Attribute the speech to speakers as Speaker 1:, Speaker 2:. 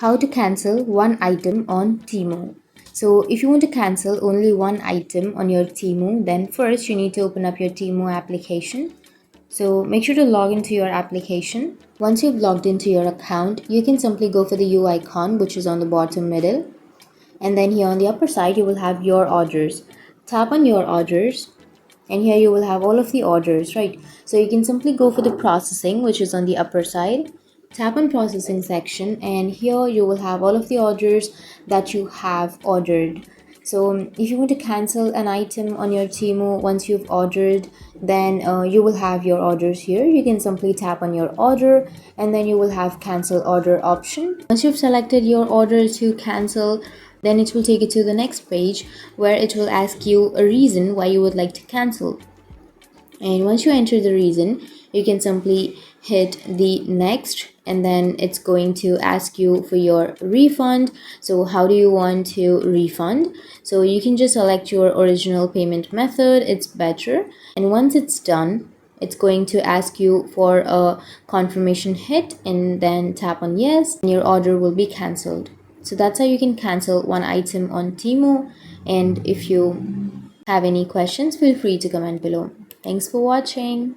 Speaker 1: How to cancel one item on Temu. So if you want to cancel only one item on your Temu, then first you need to open up your Temu application. So make sure to log into your application. Once you've logged into your account, you can simply go for the U icon, which is on the bottom middle. And then here on the upper side, you will have your orders. Tap on your orders. And here you will have all of the orders, right? So you can simply go for the processing, which is on the upper side. Tap on processing section, and here you will have all of the orders that you have ordered. So if you want to cancel an item on your Temu once you've ordered, then you will have your orders here. You can simply tap on your order, and then you will have cancel order option. Once you've selected your order to cancel, then it will take you to the next page where it will ask you a reason why you would like to cancel. And once you enter the reason, you can simply hit the next, and then it's going to ask you for your refund. So how do you want to refund? So you can just select your original payment method, it's better. And once it's done, it's going to ask you for a confirmation hit, and then tap on yes, and your order will be cancelled. So that's how you can cancel one item on Temu. And if you have any questions, feel free to comment below. Thanks for watching.